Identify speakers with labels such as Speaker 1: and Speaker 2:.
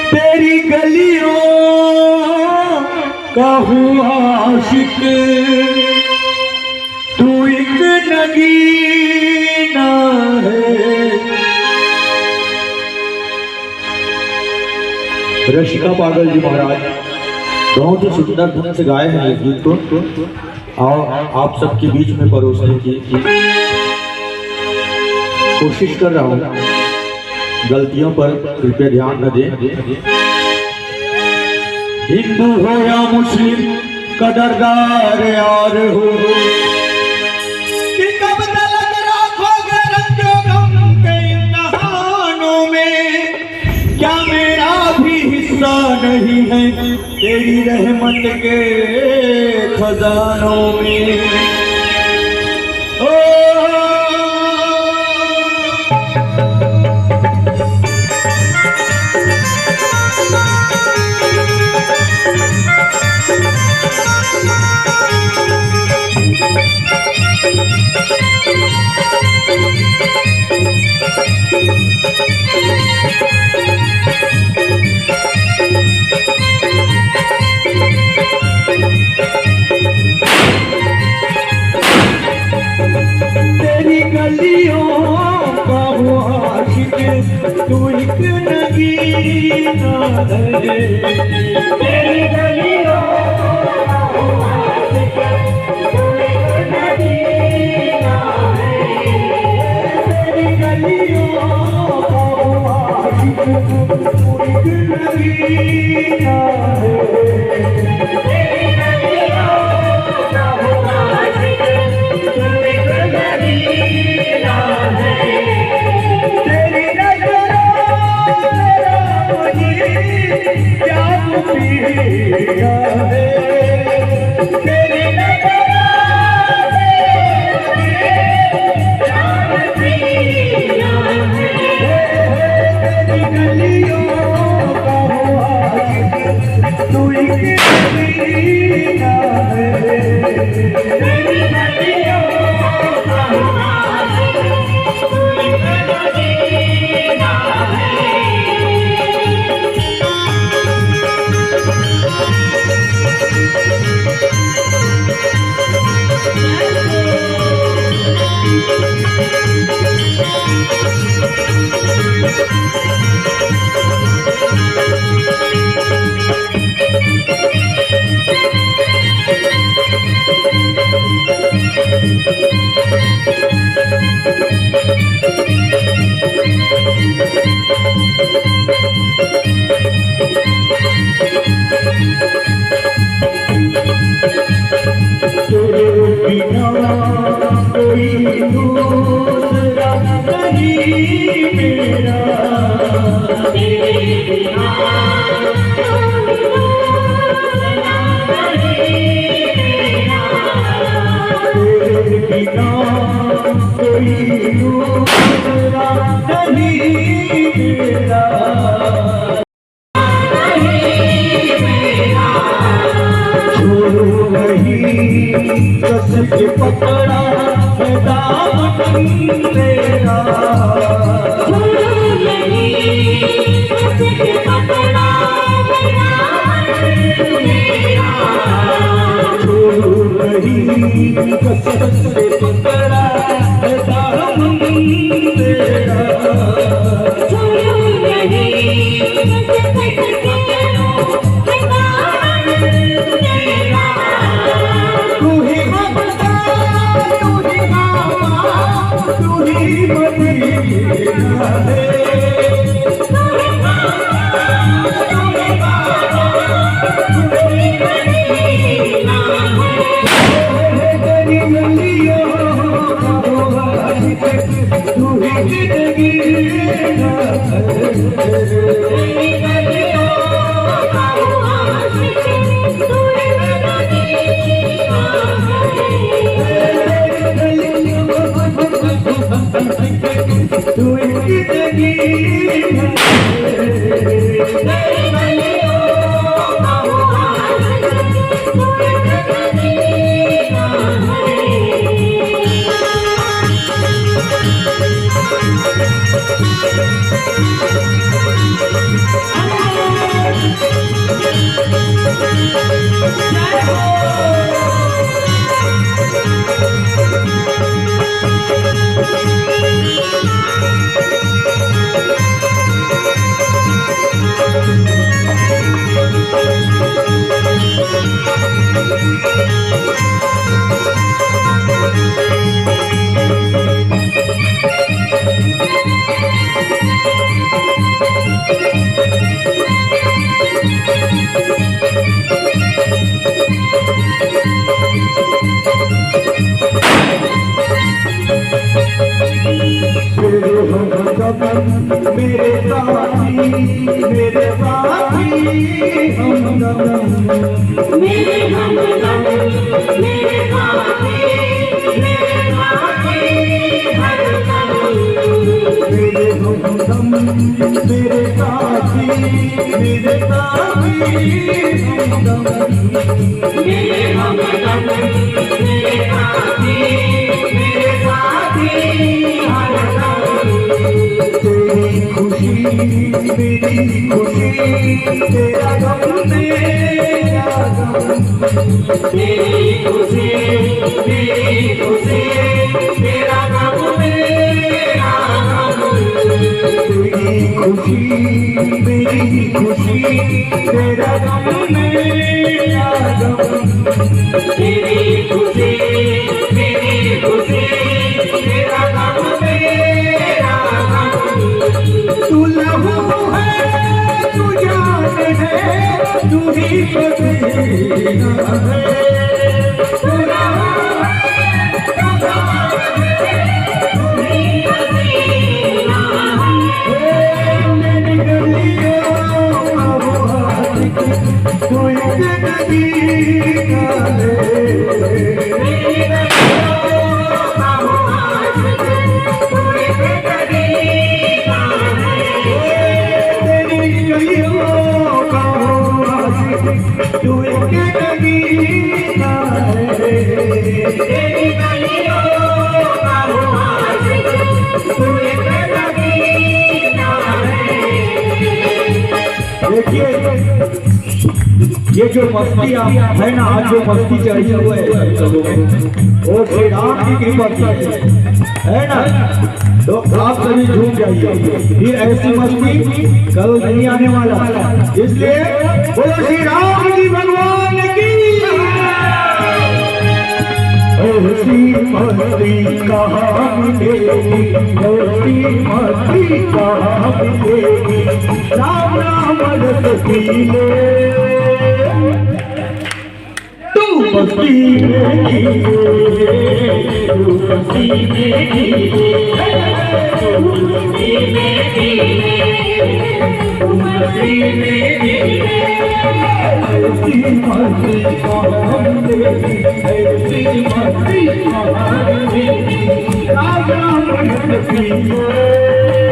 Speaker 1: तेरी गलियों का हुआ आशिक, तू एक नगीना है। रशिका पागल जी महाराज बहुत ही सुंदर ढंग से गाए हैं इस गीत को, और आप सबके बीच में परोसने की कोशिश कर रहा हूँ। गलतियों पर कृपया ध्यान न दें। हिंदू हो या मुस्लिम कदरदार यार हो, कि कब तक रखोगे रंजो गम के इम्तिहानों में, क्या मेरा भी हिस्सा नहीं है तेरी रहमत के खजानों में। तेरी गलियों का वो आशिक, तू एक नगीना है। तेरी गलियों का वो आशिक, तू एक नगीना है। तेरी गलियों का वो आशिक, तू एक नगीना है। तेरी गलियों का वो आशिक, तू एक नगीना है। तेरी नजरों मेरा मुझे क्या पीड़ा है। तेरी नजरों मेरा क्या पीड़ा है। तेरी गलियों का वो आशिक, तू एक नगीना है। तेरी गलियों का वो आशिक, तू एक नगीना है। तेरे बिना कोई दूसरा नहीं मेरा, तेरे बिना कोई दूसरा नहीं मेरा। तेरे बिना कोई दूसरा नहीं मेरा। कस के पकड़ा है दामन तेरा, कस के पकड़ा है दामन तेरा। छोड़ू नहीं कस के पकड़ा है दामन तेरा। छोड़ू नहीं कस के पकड़ा है दामन तेरा। तू ही ममता, तू ही मामा, तू ही मदीना है। तू ही मामा, तू ही मामा, तू ही मदीना है। तेरी गलियों का वो आशिक, तू ही नगीना है। तेरी गलियों का वो आशिक, तू ही नगीना है। तू जिंदगी मेरे साथी मेरे साथी हमदम
Speaker 2: मेरे हमदम मेरे साथी मेरे साथी हमदम
Speaker 1: मेरे हमदम मेरे साथी मेरे साथी हमदम
Speaker 2: मेरे हमदम मेरे साथी मेरे साथी हमदम
Speaker 1: तेरी खुशी मेरी खुशी तेरा गम मेरा गम
Speaker 2: तेरी खुशी मेरी खुशी तेरा गम मेरा गम
Speaker 1: तेरी खुशी मेरी खुशी तेरा गम मेरा गम
Speaker 2: तेरी खुशी मेरी खुशी तेरा गम मेरा गम
Speaker 1: तू लहू है तू जान है तू ही पसीना है
Speaker 2: तू रहा तू जान है तू ही पसीना
Speaker 1: मेरी गलियों का वो आशिक तू एक नदी का है
Speaker 2: मेरी गलियों का वो आशिक तू एक कदीना है
Speaker 1: तेरी गलियों का वो आशिक तू एक नदी का है
Speaker 2: तेरी गलियों का वो आशिक तू एक कदीना है
Speaker 1: देखिए ये जो मस्ती आप है ना, आज जो मस्ती चढ़ी हुई है वो श्री राम की कृपा से है ना, तो आप सभी झूम जाइए। फिर ऐसी मस्ती कल नहीं आने वाला, इसलिए बोलो श्री राम जी भगवान की। ऐसी मस्ती कहाँ मिलेगी, ऐसी मस्ती कहाँ मिलेगी, राम राम रसती ले तू मस्ती में जिए, तू मस्ती में जिए,
Speaker 2: तू मस्ती में जीवे तू मस्ती में जीवे
Speaker 1: ऐसी मस्ती कहाँ मिलेगी, ऐसी मस्ती कहाँ मिलेगी, राम राम रसती ले।